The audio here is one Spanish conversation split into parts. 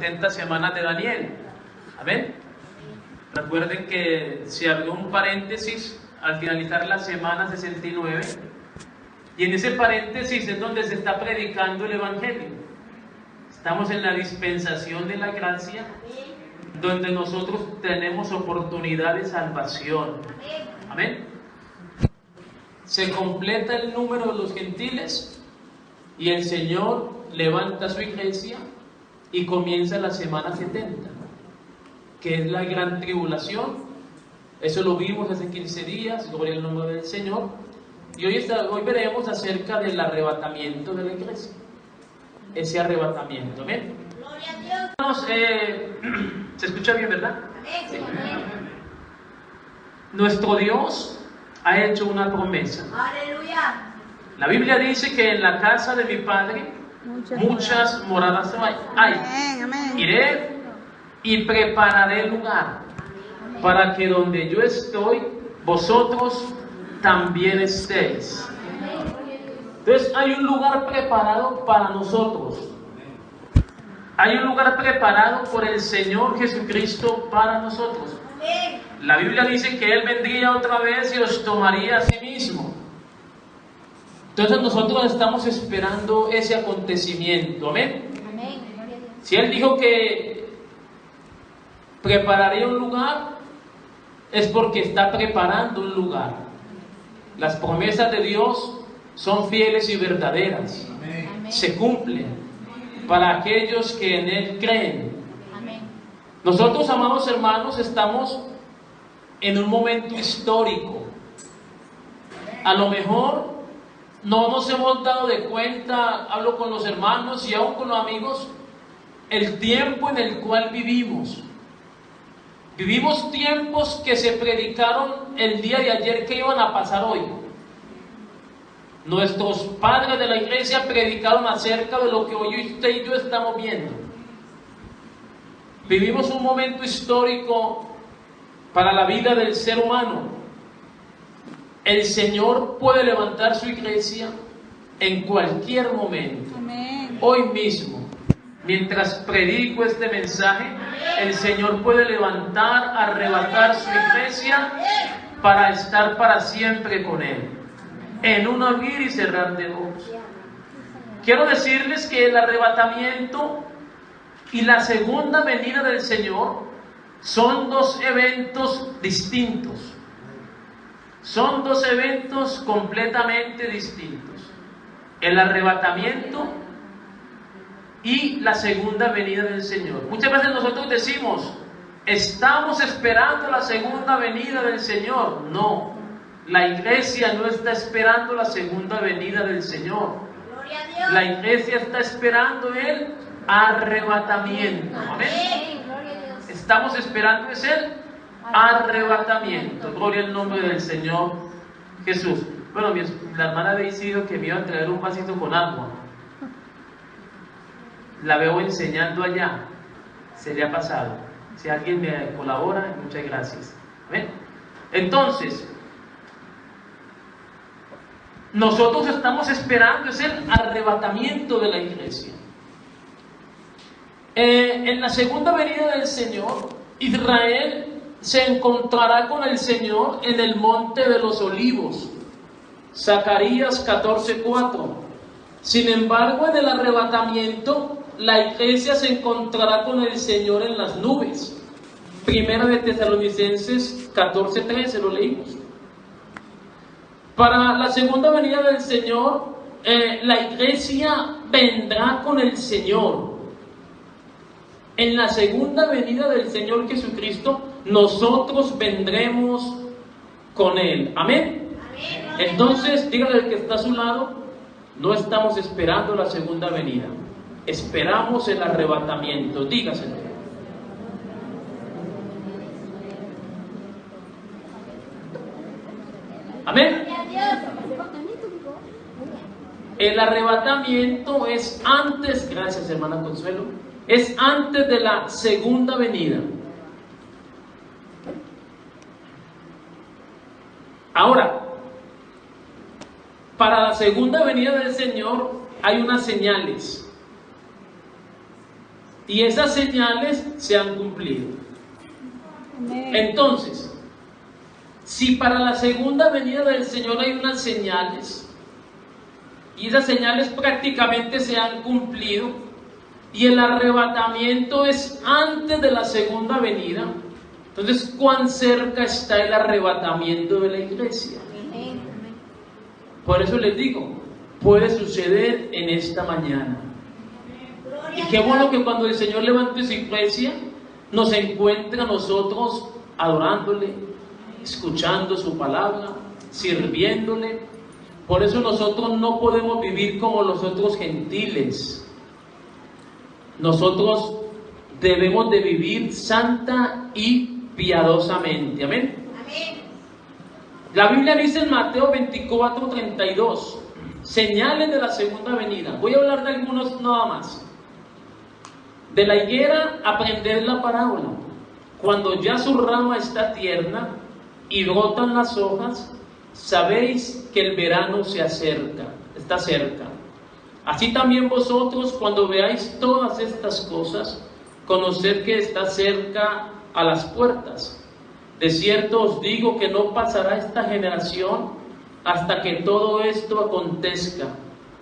70 semanas de Daniel. Amén. Recuerden que se abrió un paréntesis al finalizar la semana 69, y en ese paréntesis es donde se está predicando el Evangelio. Estamos en la dispensación de la gracia, donde nosotros tenemos oportunidad de salvación. Amén. Se completa el número de los gentiles y el Señor levanta su iglesia y comienza la semana 70, que es la gran tribulación. Eso lo vimos hace 15 días, gloria al nombre del Señor. Y hoy veremos acerca del arrebatamiento de la iglesia. Ese arrebatamiento, ¿amén? Gloria a Dios. Se escucha bien, ¿verdad? Sí. Nuestro Dios ha hecho una promesa. Aleluya. La Biblia dice que en la casa de mi Padre muchas moradas hay. Amén. Iré y prepararé lugar para que donde yo estoy, vosotros también estéis. Entonces hay un lugar preparado para nosotros. Hay un lugar preparado por el Señor Jesucristo para nosotros. La Biblia dice que Él vendría otra vez y os tomaría a sí mismo. Entonces nosotros estamos esperando ese acontecimiento. Amén. Si Él dijo que prepararía un lugar, es porque está preparando un lugar. Las promesas de Dios son fieles y verdaderas. Amén. Se cumplen para aquellos que en Él creen. Amén. Nosotros, amados hermanos, estamos en un momento histórico. A lo mejor no nos hemos dado de cuenta, hablo con los hermanos y aún con los amigos, el tiempo en el cual vivimos. Vivimos tiempos que se predicaron el día de ayer que iban a pasar hoy. Nuestros padres de la iglesia predicaron acerca de lo que hoy usted y yo estamos viendo. Vivimos un momento histórico para la vida del ser humano. El Señor puede levantar su iglesia en cualquier momento. Amén. Hoy mismo, mientras predico este mensaje, el Señor puede levantar, arrebatar su iglesia para estar para siempre con Él, en un abrir y cerrar de ojos. Quiero decirles que el arrebatamiento y la segunda venida del Señor son dos eventos distintos. Son dos eventos completamente distintos. El arrebatamiento y la segunda venida del Señor. Muchas veces nosotros decimos, estamos esperando la segunda venida del Señor. No, la iglesia no está esperando la segunda venida del Señor. Gloria a Dios. La iglesia está esperando el arrebatamiento. Amén. Estamos esperando es el arrebatamiento. Gloria al nombre del Señor Jesús. Bueno, la hermana había decidido que me iba a traer un vasito con agua. La veo enseñando allá. Se le ha pasado. Si alguien me colabora, muchas gracias. ¿Ven? Entonces, nosotros estamos esperando es el arrebatamiento de la iglesia. En la segunda venida del Señor, Israel se encontrará con el Señor en el monte de los olivos. Zacarías 14:4. Sin embargo, en el arrebatamiento, la iglesia se encontrará con el Señor en las nubes. Primera de Tesalonicenses 14:13, lo leímos. Para la segunda venida del Señor, la iglesia vendrá con el Señor. En la segunda venida del Señor Jesucristo, nosotros vendremos con Él. ¿Amén? Entonces, dígale al que está a su lado, no estamos esperando la segunda venida. Esperamos el arrebatamiento. Dígaselo. Amén. El arrebatamiento es antes, gracias hermana Consuelo, es antes de la segunda venida. Ahora, para la segunda venida del Señor hay unas señales. y esas señales se han cumplido. Entonces, si para la segunda venida del Señor hay unas señales, y esas señales prácticamente se han cumplido, y el arrebatamiento es antes de la segunda venida, entonces, ¿cuán cerca está el arrebatamiento de la iglesia? Por eso les digo, puede suceder en esta mañana. Y qué bueno que cuando el Señor levante su iglesia, nos encuentre a nosotros adorándole, escuchando su palabra, sirviéndole. Por eso nosotros no podemos vivir como los otros gentiles. Nosotros debemos de vivir santa y piadosamente. Amén. Amén. La Biblia dice en Mateo 24:32, señales de la segunda venida. Voy a hablar de algunos nada más. De la higuera aprended la parábola. Cuando ya su rama está tierna y brotan las hojas, sabéis que el verano se acerca, está cerca. Así también vosotros, cuando veáis todas estas cosas, conoced que está cerca a las puertas. De cierto os digo que no pasará esta generación hasta que todo esto acontezca.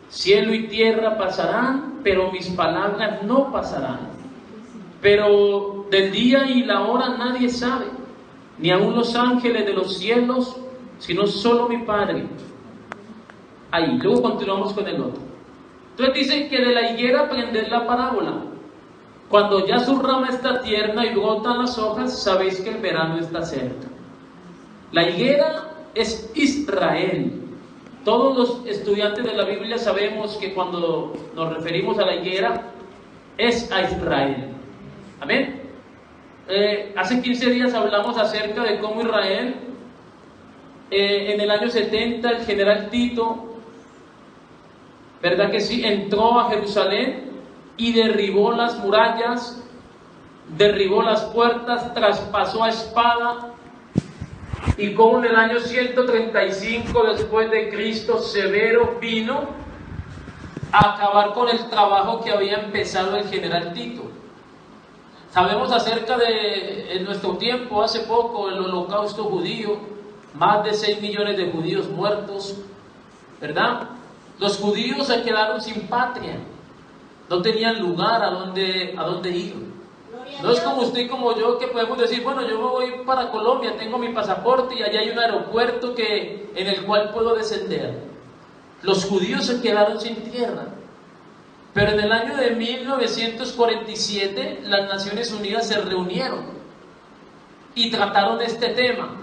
Cielo y tierra pasarán, pero mis palabras no pasarán. Pero del día y la hora nadie sabe, ni aun los ángeles de los cielos, sino solo mi Padre. Ahí, luego continuamos con el otro. Entonces dice que de la higuera aprended la parábola. Cuando ya su rama está tierna y brotan las hojas, sabéis que el verano está cerca. La higuera es Israel. Todos los estudiantes de la Biblia sabemos que cuando nos referimos a la higuera, es a Israel. Amén. Hace 15 días hablamos acerca de cómo Israel, en el año 70, el general Tito, ¿verdad que sí?, entró a Jerusalén y derribó las murallas, derribó las puertas, traspasó a espada, y como en el año 135 después de Cristo, Severo vino a acabar con el trabajo que había empezado el general Tito. Sabemos acerca de, en nuestro tiempo, hace poco, el holocausto judío, más de 6 millones de judíos muertos, ¿verdad? Los judíos se quedaron sin patria, no tenían lugar a dónde ir. No es como usted y como yo, que podemos decir, bueno, yo me voy para Colombia, tengo mi pasaporte y allá hay un aeropuerto en el cual puedo descender. Los judíos se quedaron sin tierra. Pero en el año de 1947 las Naciones Unidas se reunieron y trataron este tema.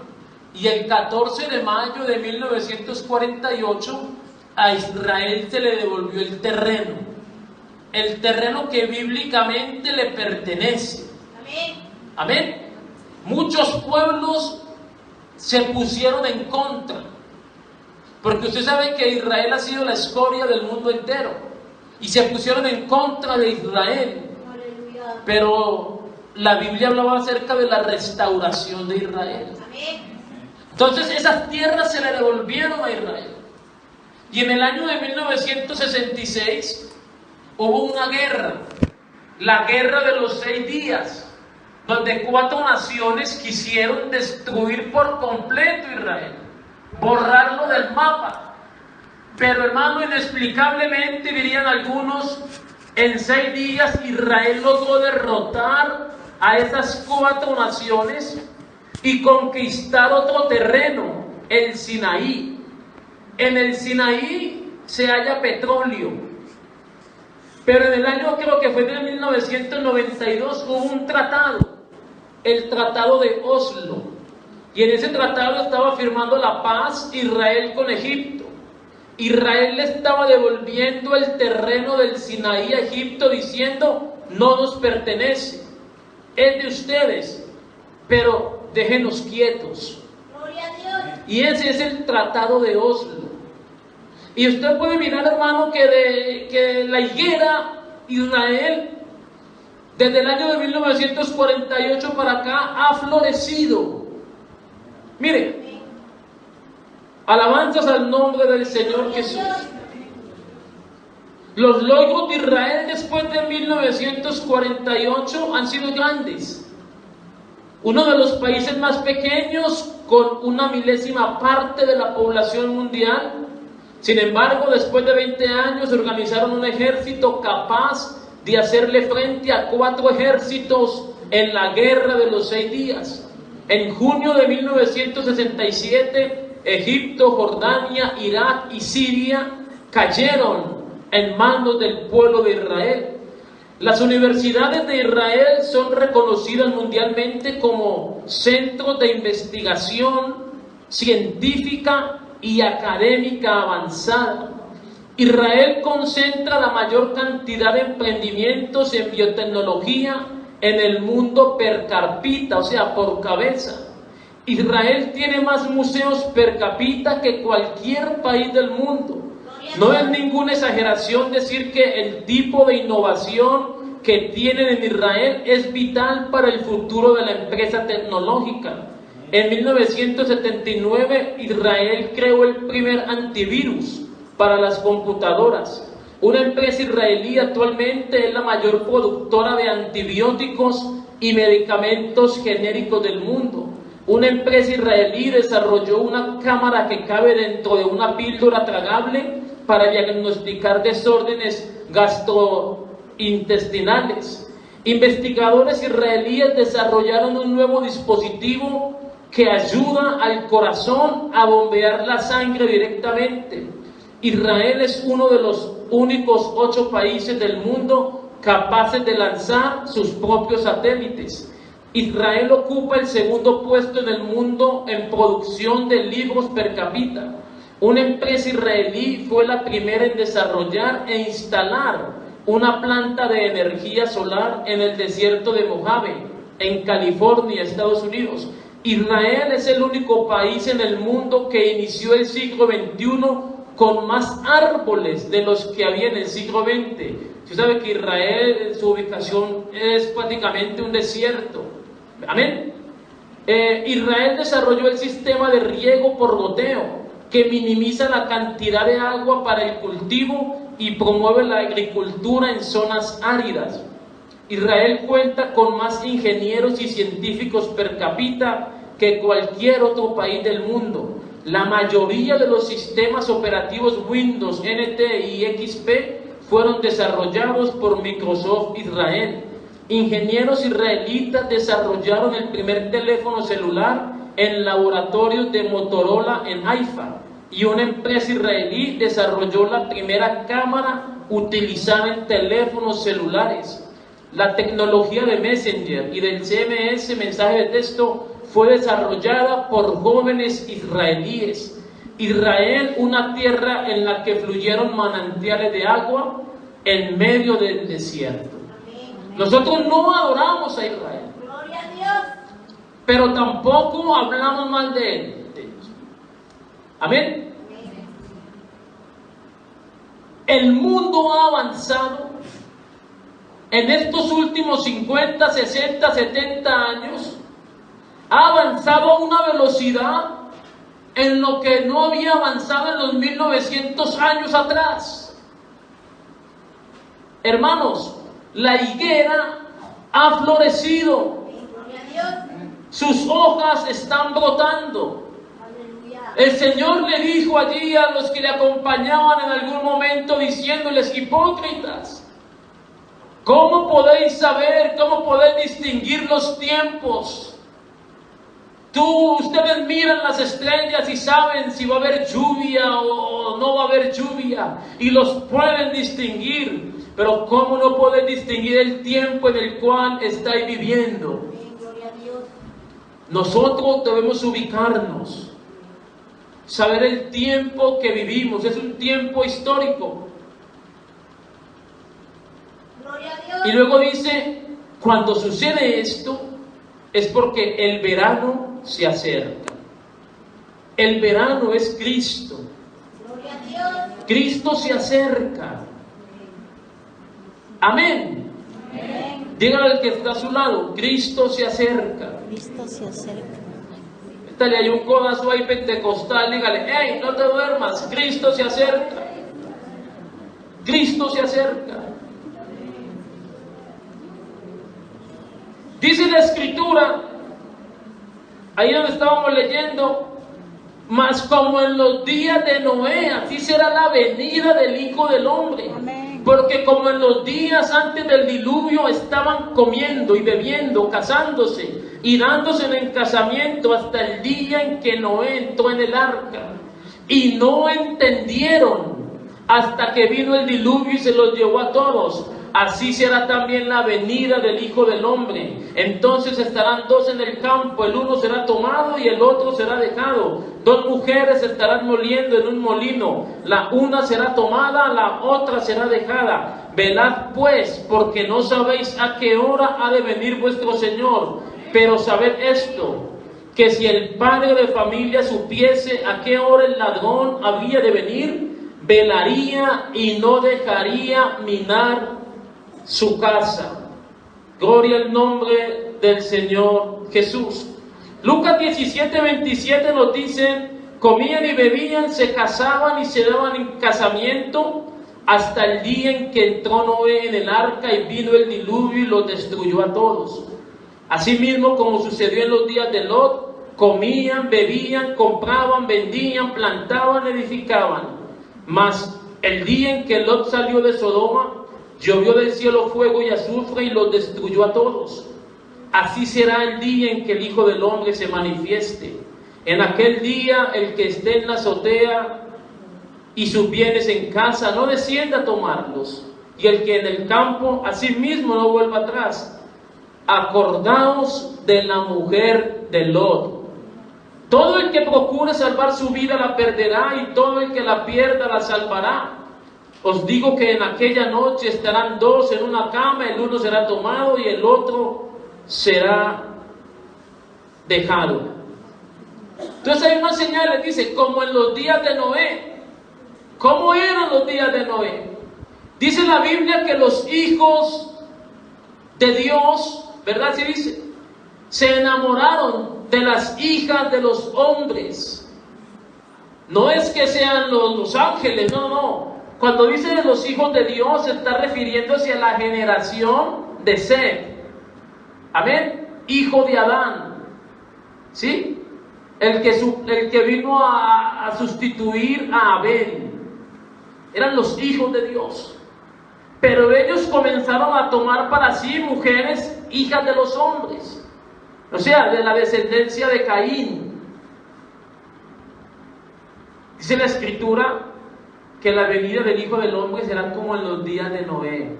Y el 14 de mayo de 1948 a Israel se le devolvió el terreno que bíblicamente le pertenece. Amén. Amén. Muchos pueblos se pusieron en contra, porque usted sabe que Israel ha sido la escoria del mundo entero, y se pusieron en contra de Israel. Aleluya. Pero la Biblia hablaba acerca de la restauración de Israel. Amén. Entonces esas tierras se le devolvieron a Israel. Y en el año de 1966 hubo una guerra, la guerra de los 6 días, donde 4 naciones quisieron destruir por completo Israel, borrarlo del mapa. Pero hermano, inexplicablemente, dirían algunos, en 6 días Israel logró derrotar a esas 4 naciones y conquistar otro terreno, el Sinaí. En el Sinaí se halla petróleo. Pero en el año, creo que fue de 1992, hubo un tratado, el Tratado de Oslo. Y en ese tratado estaba firmando la paz Israel con Egipto. Israel le estaba devolviendo el terreno del Sinaí a Egipto diciendo, no nos pertenece, es de ustedes, pero déjenos quietos. Gloria a Dios. Y ese es el Tratado de Oslo. Y usted puede mirar, hermano, que la higuera Israel, desde el año de 1948 para acá, ha florecido. Mire, alabanzas al nombre del Señor Jesús. Los logros de Israel después de 1948 han sido grandes. Uno de los países más pequeños con una milésima parte de la población mundial. Sin embargo, después de 20 años organizaron un ejército capaz de hacerle frente a 4 ejércitos en la guerra de los 6 días. En junio de 1967, Egipto, Jordania, Irak y Siria cayeron en manos del pueblo de Israel. Las universidades de Israel son reconocidas mundialmente como centros de investigación científica y académica avanzada. Israel concentra la mayor cantidad de emprendimientos en biotecnología en el mundo per cápita, o sea, por cabeza. Israel tiene más museos per cápita que cualquier país del mundo. No es ninguna exageración decir que el tipo de innovación que tienen en Israel es vital para el futuro de la empresa tecnológica. En 1979, Israel creó el primer antivirus para las computadoras. Una empresa israelí actualmente es la mayor productora de antibióticos y medicamentos genéricos del mundo. Una empresa israelí desarrolló una cámara que cabe dentro de una píldora tragable para diagnosticar desórdenes gastrointestinales. Investigadores israelíes desarrollaron un nuevo dispositivo que ayuda al corazón a bombear la sangre directamente. Israel es uno de los únicos 8 países del mundo capaces de lanzar sus propios satélites. Israel ocupa el segundo puesto en el mundo en producción de libros per cápita. Una empresa israelí fue la primera en desarrollar e instalar una planta de energía solar en el desierto de Mojave, en California, Estados Unidos. Israel es el único país en el mundo que inició el siglo XXI con más árboles de los que había en el siglo XX. Usted sabe que Israel, su ubicación es prácticamente un desierto. Amén. Israel desarrolló el sistema de riego por goteo, que minimiza la cantidad de agua para el cultivo y promueve la agricultura en zonas áridas. Israel cuenta con más ingenieros y científicos per cápita que cualquier otro país del mundo. La mayoría de los sistemas operativos Windows, NT y XP fueron desarrollados por Microsoft Israel. Ingenieros israelitas desarrollaron el primer teléfono celular en laboratorios de Motorola en Haifa, y una empresa israelí desarrolló la primera cámara utilizada en teléfonos celulares. La tecnología de Messenger y del CMS, mensaje de texto, fue desarrollada por jóvenes israelíes. Israel, una tierra en la que fluyeron manantiales de agua en medio del desierto. Nosotros no adoramos a Israel, Gloria a Dios, pero tampoco hablamos mal de ellos. Amén. El mundo ha avanzado en estos últimos 50, 60, 70 años. Ha avanzado a una velocidad en lo que no había avanzado en los 1900 años atrás. Hermanos, la higuera ha florecido. gloria a Dios, Sus hojas están brotando. aleluya, El Señor le dijo allí a los que le acompañaban en algún momento, diciéndoles: hipócritas, ¿cómo podéis saber, cómo podéis distinguir los tiempos? Ustedes miran las estrellas y saben si va a haber lluvia o no va a haber lluvia, y los pueden distinguir, pero ¿cómo no pueden distinguir el tiempo en el cual estáis viviendo? gloria a Dios, Nosotros debemos ubicarnos, saber el tiempo que vivimos. Es un tiempo histórico. gloria a Dios, Y luego dice, cuando sucede esto, es porque el verano se acerca. El verano es Cristo. gloria a Dios, Cristo se acerca. Amén. amén, Dígale al que está a su lado, Cristo se acerca. Cristo se acerca. Dale ahí un codazo ahí pentecostal, dígale: hey, no te duermas, Cristo se acerca. Cristo se acerca. Dice la Escritura, ahí donde estábamos leyendo, mas como en los días de Noé, así será la venida del Hijo del Hombre. Amén. Porque como en los días antes del diluvio estaban comiendo y bebiendo, casándose y dándose en casamiento hasta el día en que Noé entró en el arca, y no entendieron hasta que vino el diluvio y se los llevó a todos. Así será también la venida del Hijo del Hombre. Entonces estarán dos en el campo, el uno será tomado y el otro será dejado. Dos mujeres estarán moliendo en un molino, la una será tomada, la otra será dejada. Velad pues, porque no sabéis a qué hora ha de venir vuestro Señor. Pero sabed esto, que si el padre de familia supiese a qué hora el ladrón había de venir, velaría y no dejaría minar su casa. Gloria al nombre del Señor Jesús. Lucas 17:27 nos dice: comían y bebían, se casaban y se daban en casamiento hasta el día en que entró Noé en el arca y vino el diluvio y los destruyó a todos. Asimismo, como sucedió en los días de Lot, comían, bebían, compraban, vendían, plantaban, edificaban. Mas el día en que Lot salió de Sodoma, llovió del cielo fuego y azufre y los destruyó a todos. Así será el día en que el Hijo del Hombre se manifieste. En aquel día el que esté en la azotea y sus bienes en casa no descienda a tomarlos, y el que en el campo asimismo no vuelva atrás. Acordaos de la mujer de Lot. Todo el que procure salvar su vida la perderá, y todo el que la pierda la salvará. Os digo que en aquella noche estarán dos en una cama, el uno será tomado y el otro será dejado. Entonces hay una señal, dice, como en los días de Noé. ¿Cómo eran los días de Noé? Dice la Biblia que los hijos de Dios, ¿verdad? Sí dice, se enamoraron de las hijas de los hombres. No es que sean los ángeles, no. Cuando dice de los hijos de Dios, se está refiriéndose a la generación de Seth. Amén. Hijo de Adán. ¿Sí? El que vino a sustituir a Abel. Eran los hijos de Dios. Pero ellos comenzaron a tomar para sí mujeres, hijas de los hombres. O sea, de la descendencia de Caín. Dice la Escritura que la venida del Hijo del Hombre será como en los días de Noé.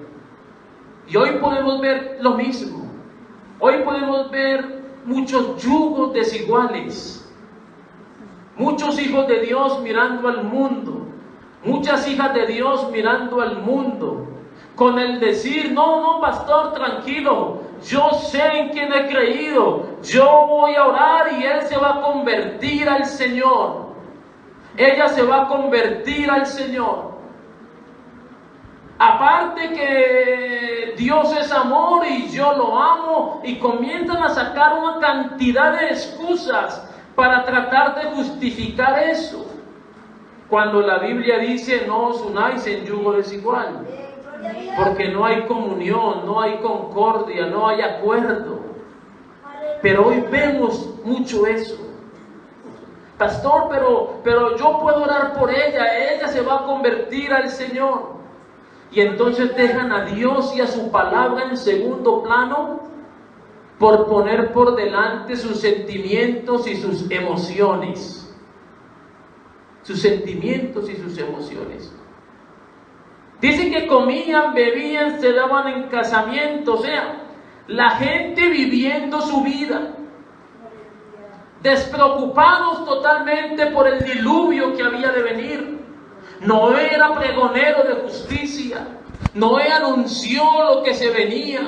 Y hoy podemos ver lo mismo. Hoy podemos ver muchos yugos desiguales. Muchos hijos de Dios mirando al mundo. Muchas hijas de Dios mirando al mundo. Con el decir, no, pastor, tranquilo. Yo sé en quién he creído. Yo voy a orar y Él se va a convertir al Señor. Ella se va a convertir al Señor. Aparte que Dios es amor y yo lo amo, y comienzan a sacar una cantidad de excusas para tratar de justificar eso. Cuando la Biblia dice no os unáis en yugo desigual, porque no hay comunión, no hay concordia, no hay acuerdo. Pero hoy vemos mucho eso. Pastor, pero yo puedo orar por ella se va a convertir al Señor. Y entonces dejan a Dios y a su palabra en segundo plano por poner por delante sus sentimientos y sus emociones. Sus sentimientos y sus emociones. Dicen que comían, bebían, se daban en casamiento, o sea, la gente viviendo su vida. Despreocupados totalmente por el diluvio que había de venir. Noé era pregonero de justicia. Noé anunció lo que se venía.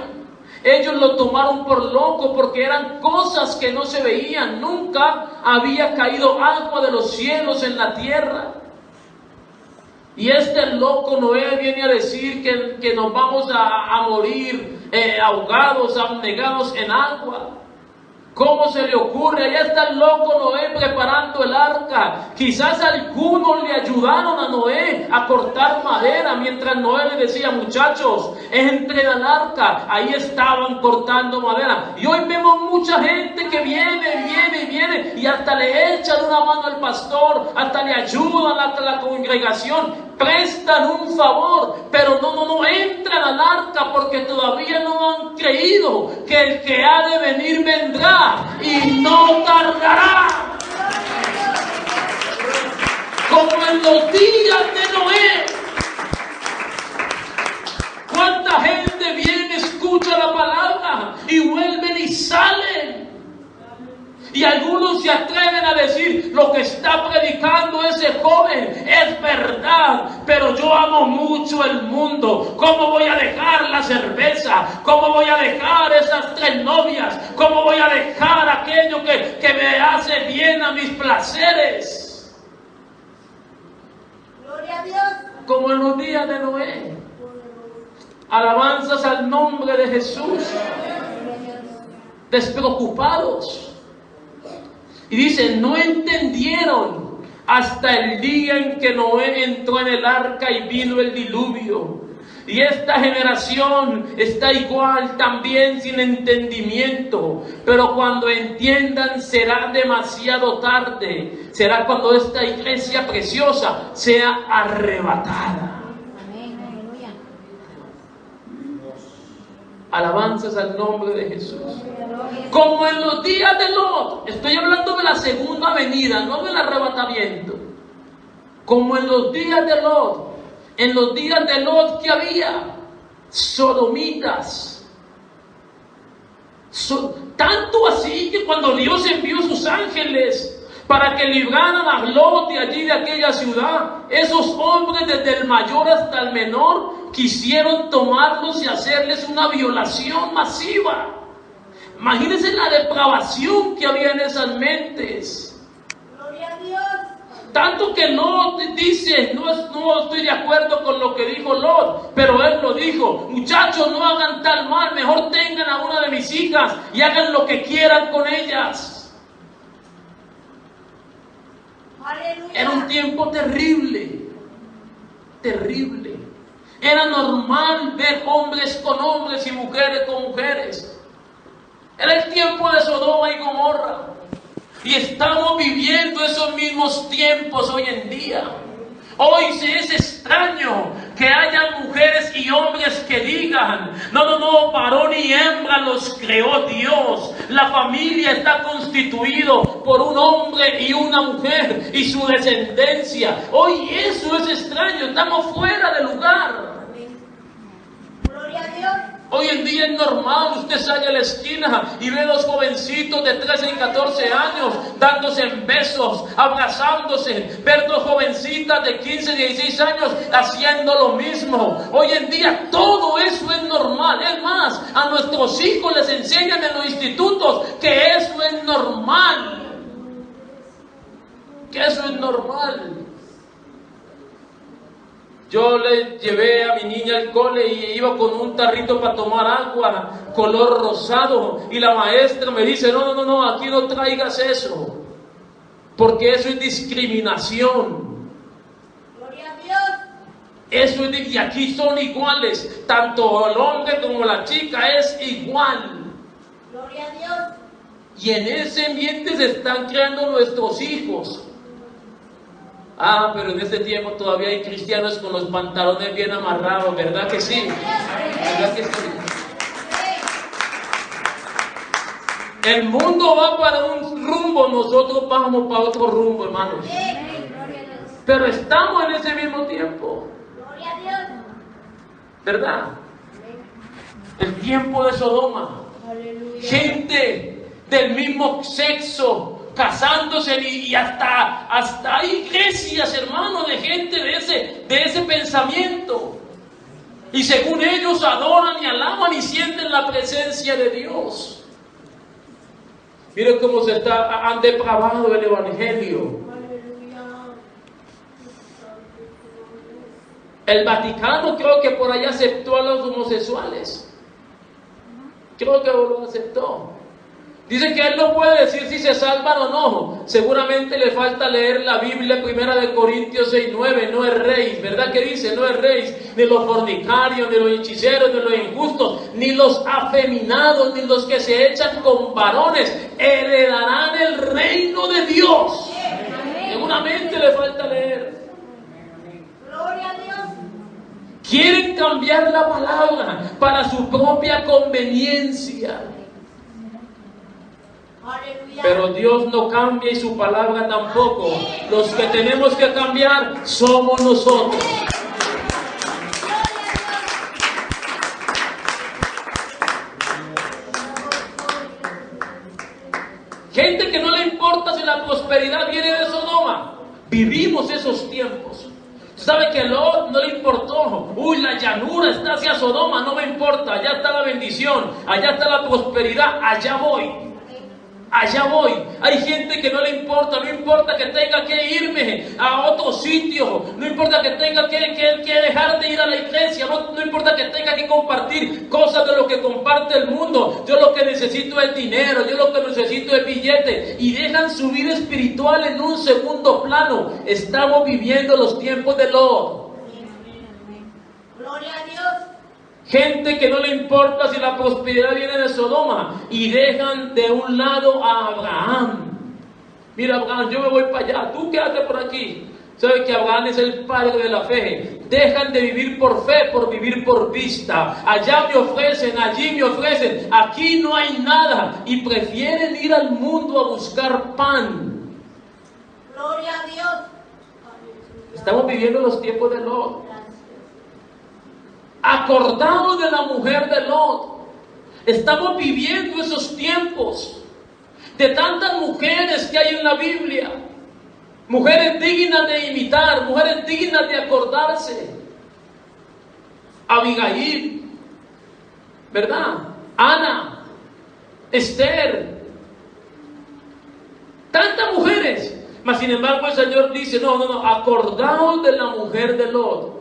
Ellos lo tomaron por loco porque eran cosas que no se veían. Nunca había caído agua de los cielos en la tierra. Y este loco Noé viene a decir que nos vamos a morir ahogados, abnegados en agua. ¿Cómo se le ocurre? Allá está el loco Noé preparando el arca. Quizás algunos le ayudaron a Noé a cortar madera mientras Noé le decía, muchachos, entren al arca. Ahí estaban cortando madera. Y hoy vemos mucha gente que viene y hasta le echan una mano al pastor, hasta le ayudan a la congregación. Prestan un favor, pero no entran al arca porque todavía no han creído que el que ha de venir vendrá y no tardará. Como en los días de Noé. ¿Cuánta gente viene, escucha la palabra y vuelven y salen? Y algunos se atreven a decir, lo que está predicando ese joven es verdad, pero yo amo mucho el mundo. ¿Cómo voy a dejar la cerveza? ¿Cómo voy a dejar esas 3 novias? ¿Cómo voy a dejar aquello que me hace bien a mis placeres? Gloria a Dios. Como en los días de Noé. Alabanzas al nombre de Jesús. Despreocupados. Y dice, no entendieron hasta el día en que Noé entró en el arca y vino el diluvio. Y esta generación está igual también sin entendimiento. Pero cuando entiendan será demasiado tarde. Será cuando esta iglesia preciosa sea arrebatada. Alabanzas al nombre de Jesús. Como en los días de Lot. Estoy hablando de la segunda venida, no del arrebatamiento. Como en los días de Lot. En los días de Lot, ¿qué había? Sodomitas. Tanto así que cuando Dios envió sus ángeles para que libraran a Lot de allí, de aquella ciudad, esos hombres desde el mayor hasta el menor quisieron tomarlos y hacerles una violación masiva. Imagínense la depravación que había en esas mentes. Gloria a Dios. Tanto que Lot dice, no estoy de acuerdo con lo que dijo Lot, pero él lo dijo, muchachos, no hagan tal mal, mejor tengan a una de mis hijas y hagan lo que quieran con ellas. Aleluya. Era un tiempo terrible, terrible. Era normal ver hombres con hombres y mujeres con mujeres. Era el tiempo de Sodoma y Gomorra. Y estamos viviendo esos mismos tiempos hoy en día. Hoy se es extraño que haya mujeres y hombres que digan, no, varón y hembra los creó Dios. La familia está constituido por un hombre y una mujer y su descendencia. Hoy eso es extraño, estamos fuera de lugar. Gloria a Dios. Hoy en día es normal, usted sale a la esquina y ve a los jovencitos de 13 y 14 años dándose en besos, abrazándose, ver dos jovencitas de 15 y 16 años haciendo lo mismo. Hoy en día todo eso es normal. Es más, a nuestros hijos les enseñan en los institutos que eso es normal. Que eso es normal. Yo le llevé a mi niña al cole y iba con un tarrito para tomar agua, color rosado, y la maestra me dice, no, aquí no traigas eso, porque eso es discriminación. Gloria a Dios. Eso es y aquí son iguales, tanto el hombre como la chica es igual. Gloria a Dios. Y en ese ambiente se están creando nuestros hijos. Pero en este tiempo todavía hay cristianos con los pantalones bien amarrados, ¿verdad que sí? ¿Verdad que sí? El mundo va para un rumbo, nosotros vamos para otro rumbo, hermanos. Pero estamos en ese mismo tiempo. Gloria a Dios. ¿Verdad? El tiempo de Sodoma. Aleluya. Gente del mismo sexo casándose y hasta hay iglesias, hermano, de gente de ese pensamiento. Y según ellos adoran y alaban y sienten la presencia de Dios. Miren cómo han depravado el evangelio. El Vaticano creo que por allá aceptó a los homosexuales. Creo que lo aceptó. Dice que él no puede decir si se salvan o no. Seguramente le falta leer la Biblia, 1 Corintios 6:9. No erréis, ¿verdad que dice? No erréis, ni los fornicarios, ni los hechiceros, ni los injustos, ni los afeminados, ni los que se echan con varones, heredarán el reino de Dios. Seguramente le falta leer. Gloria a Dios. Quieren cambiar la palabra para su propia conveniencia. Aleluya. Pero Dios no cambia y su palabra tampoco. Los que tenemos que cambiar somos nosotros. Gente que no le importa si la prosperidad viene de Sodoma. Vivimos esos tiempos. ¿Sabe que Lot no le importó? Uy, la llanura está hacia Sodoma, no me importa. Allá está la bendición, allá está la prosperidad, allá voy. Allá voy. Hay gente que no le importa, no importa que tenga que irme a otro sitio, no importa que tenga que dejar de ir a la iglesia, no importa que tenga que compartir cosas de lo que comparte el mundo. Yo lo que necesito es dinero, yo lo que necesito es billete, y dejan su vida espiritual en un segundo plano. Estamos viviendo los tiempos de Lot. Gloria a Dios. Gente que no le importa si la prosperidad viene de Sodoma y dejan de un lado a Abraham. Mira, Abraham, yo me voy para allá, tú quédate por aquí. ¿Sabe que Abraham es el padre de la fe? Dejan de vivir por fe por vivir por vista. Allá me ofrecen, allí me ofrecen, aquí no hay nada, y prefieren ir al mundo a buscar pan. Gloria a Dios. Estamos viviendo los tiempos de Lot. Acordados de la mujer de Lot. Estamos viviendo esos tiempos de tantas mujeres que hay en la Biblia. Mujeres dignas de imitar, mujeres dignas de acordarse. Abigail, ¿verdad? Ana, Esther. Tantas mujeres. Mas sin embargo el Señor dice, no, acordaos de la mujer de Lot.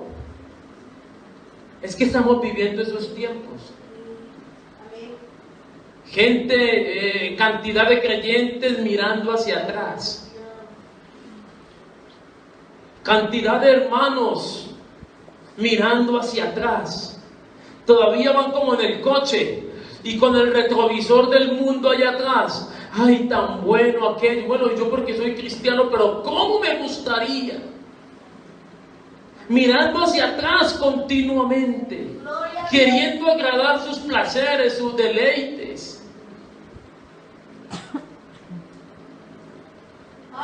Es que estamos viviendo esos tiempos. Gente, cantidad de creyentes mirando hacia atrás. Cantidad de hermanos mirando hacia atrás. Todavía van como en el coche y con el retrovisor del mundo allá atrás. Ay, tan bueno aquello. Bueno, yo porque soy cristiano, pero ¿cómo me gustaría? Mirando hacia atrás continuamente, queriendo agradar sus placeres, sus deleites.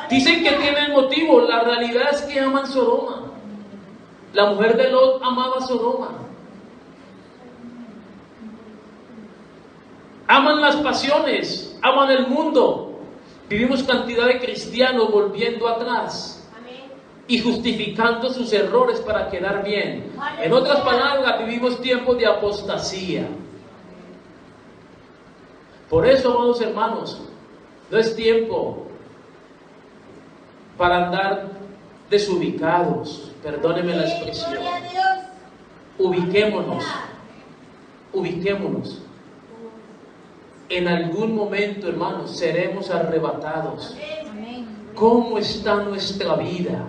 Dicen que tienen motivo, la realidad es que aman Sodoma. La mujer de Lot amaba Sodoma. Aman las pasiones, aman el mundo. Vivimos cantidad de cristianos volviendo atrás y justificando sus errores para quedar bien. En otras palabras, vivimos tiempos de apostasía. Por eso, amados hermanos, no es tiempo para andar desubicados. Perdónenme la expresión. Ubiquémonos. En algún momento, hermanos, seremos arrebatados. ¿Cómo está nuestra vida?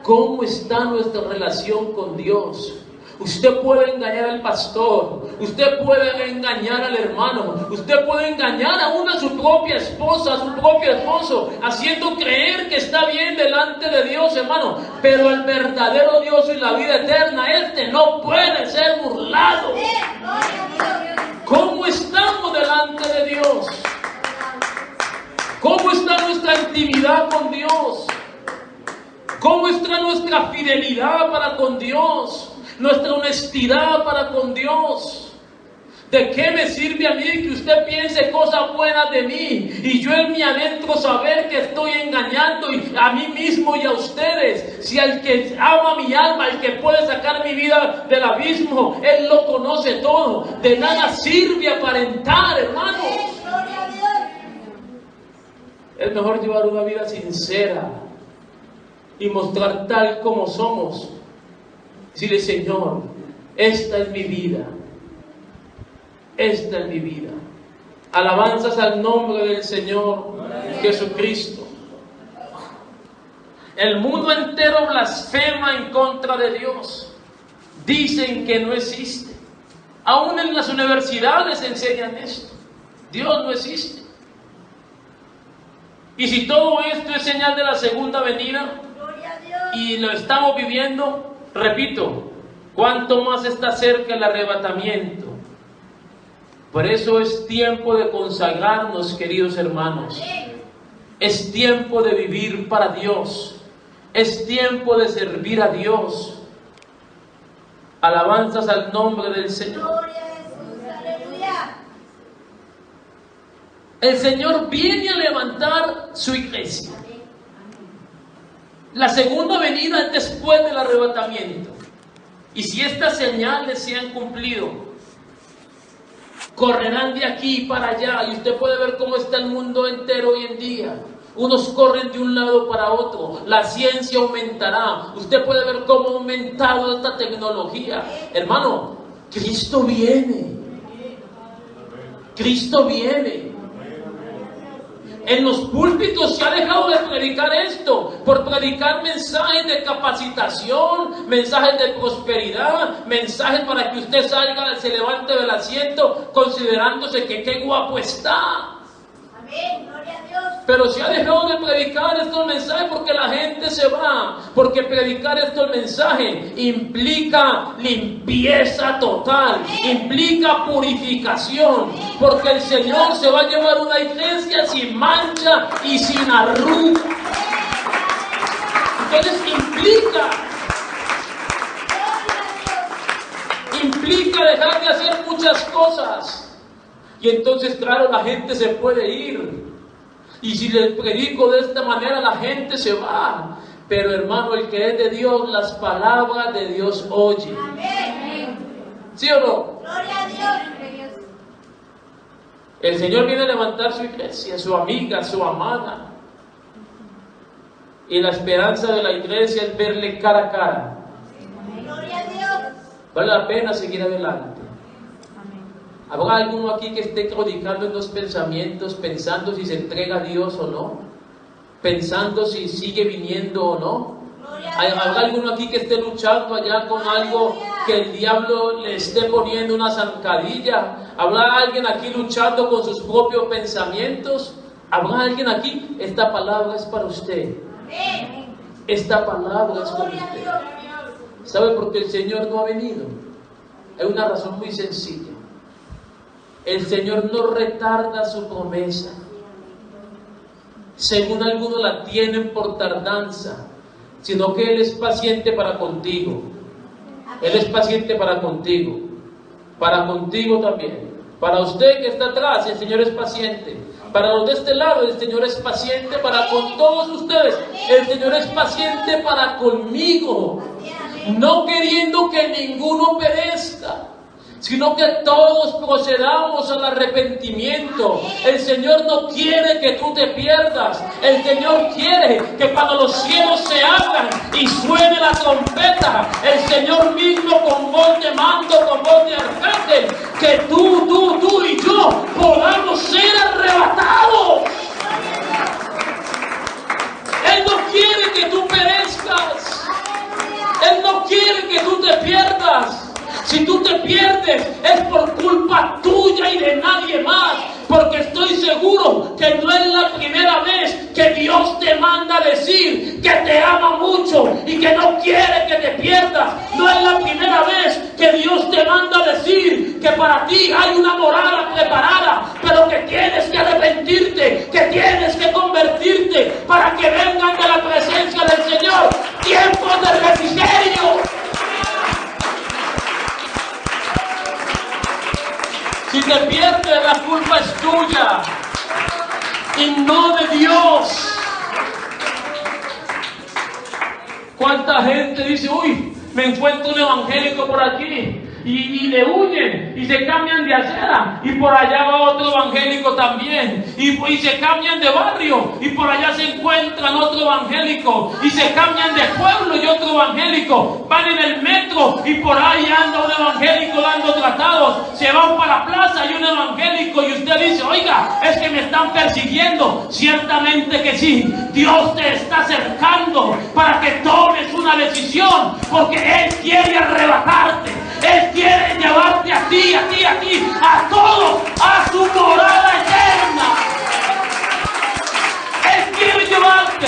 ¿Cómo está nuestra relación con Dios? Usted puede engañar al pastor, usted puede engañar al hermano, usted puede engañar aún a su propia esposa, a su propio esposo, haciendo creer que está bien delante de Dios, hermano. Pero el verdadero Dios y la vida eterna, no puede ser burlado. ¿Cómo estamos delante de Dios? ¿Cómo está nuestra intimidad con Dios? ¿Cómo está nuestra fidelidad para con Dios? Nuestra honestidad para con Dios. ¿De qué me sirve a mí que usted piense cosas buenas de mí y yo en mi adentro saber que estoy engañando a mí mismo y a ustedes? Si al que ama mi alma, el que puede sacar mi vida del abismo, Él lo conoce todo. De nada sirve aparentar, hermanos. Es mejor llevar una vida sincera y mostrar tal como somos. Decirle, Señor, esta es mi vida. Esta es mi vida. Alabanzas al nombre del Señor Jesucristo. El mundo entero blasfema en contra de Dios. Dicen que no existe. Aún en las universidades enseñan esto. Dios no existe. Y si todo esto es señal de la segunda venida y lo estamos viviendo, repito, cuánto más está cerca el arrebatamiento. Por eso es tiempo de consagrarnos, queridos hermanos. Es tiempo de vivir para Dios. Es tiempo de servir a Dios. Alabanzas al nombre del Señor. Gloria a Jesús, aleluya. El Señor viene a levantar su iglesia. La segunda venida es después del arrebatamiento. Y si estas señales se han cumplido, correrán de aquí para allá. Y usted puede ver cómo está el mundo entero hoy en día. Unos corren de un lado para otro. La ciencia aumentará. Usted puede ver cómo ha aumentado esta tecnología. Hermano, Cristo viene. Cristo viene. En los púlpitos se ha dejado de predicar esto, por predicar mensajes de capacitación, mensajes de prosperidad, mensajes para que usted salga, se levante del asiento, considerándose que qué guapo está. Amén, gloria a Dios. Pero se ha dejado de predicar estos mensajes porque la gente se va, porque predicar estos mensajes implica limpieza total, implica purificación, porque el Señor se va a llevar una iglesia sin mancha y sin arruga. Entonces implica dejar de hacer muchas cosas. Y entonces, claro, la gente se puede ir. Y si les predico de esta manera, la gente se va. Pero hermano, el que es de Dios, las palabras de Dios oye. Amén. ¿Sí o no? Gloria a Dios. El Señor viene a levantar su iglesia, su amiga, su amada. Y la esperanza de la iglesia es verle cara a cara. Gloria a Dios. Vale la pena seguir adelante. ¿Habrá alguno aquí que esté claudicando en los pensamientos, pensando si se entrega a Dios o no? Pensando si sigue viniendo o no. ¿Habrá alguno aquí que esté luchando allá con algo que el diablo le esté poniendo una zancadilla? ¿Habrá alguien aquí luchando con sus propios pensamientos? ¿Habrá alguien aquí? Esta palabra es para usted. Esta palabra es para usted. ¿Sabe por qué el Señor no ha venido? Hay una razón muy sencilla. El Señor no retarda su promesa. Según algunos la tienen por tardanza, sino que Él es paciente para contigo. Él es paciente para contigo. Para contigo también. Para usted que está atrás, el Señor es paciente. Para los de este lado, el Señor es paciente para con todos ustedes. El Señor es paciente para conmigo. No queriendo que ninguno perezca, sino que todos procedamos al arrepentimiento. El Señor no quiere que tú te pierdas. El Señor quiere que cuando los cielos se abran y suene la trompeta, el Señor mismo con voz de mando, con voz de arcángel, que tú y yo podamos ser arrebatados. Él no quiere que tú perezcas. Él no quiere que tú te pierdas. Si tú te pierdes, es por culpa tuya y de nadie más. Porque estoy seguro que no es la primera vez que Dios te manda a decir que te ama mucho y que no quiere que te pierdas. No es la primera vez que Dios te manda a decir que para ti hay una morada preparada, pero que tienes que arrepentirte, que tienes que convertirte para que vengan de la presencia del Señor tiempos de refrigerio. Si te pierdes, la culpa es tuya y no de Dios. ¿Cuánta gente dice, uy, me encuentro un evangélico por aquí? y le huyen y se cambian de acera, y por allá va otro evangélico también, y se cambian de barrio, y por allá se encuentran otro evangélico, y se cambian de pueblo y otro evangélico, van en el metro y por ahí anda un evangélico dando tratados, se van para la plaza y un evangélico, y usted dice, oiga, es que me están persiguiendo. Ciertamente que sí, Dios te está acercando para que tomes una decisión, porque Él quiere arrebatarte, Él quiere llevarte a ti, a todos, a su morada eterna. Él quiere llevarte.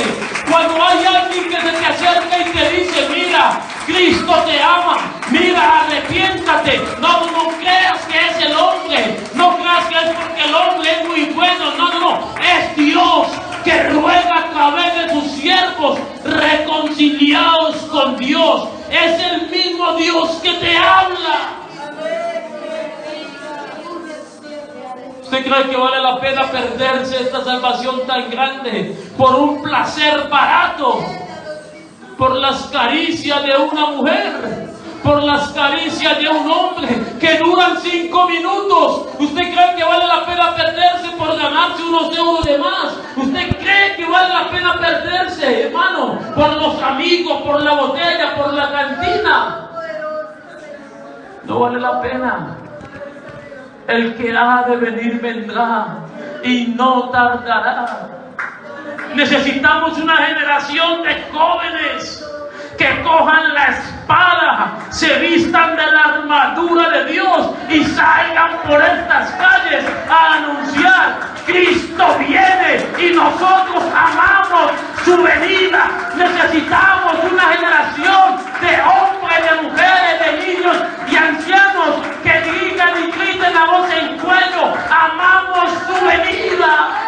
Cuando hay alguien que se te acerca y te dice, mira, Cristo te ama, mira, arrepiéntate, no creas que es el hombre, no creas que es porque el hombre es muy bueno, no, es Dios que ruega a través de sus siervos reconciliados con Dios. Es el mismo Dios que te habla. ¿Usted cree que vale la pena perderse esta salvación tan grande por un placer barato? Por las caricias de una mujer, por las caricias de un hombre que duran 5 minutos. ¿Usted cree que vale la pena perderse por ganarse unos euros de más? ¿Usted cree que vale la pena perderse, hermano, por los amigos, por la botella, por la cantina? No vale la pena. El que ha de venir vendrá y no tardará. Necesitamos una generación de jóvenes que cojan la espada, se vistan de la armadura de Dios y salgan por estas calles a anunciar: Cristo viene y nosotros amamos su venida. Necesitamos una generación de hombres, de mujeres, de niños y ancianos que digan y griten a voz en cuello: amamos su venida.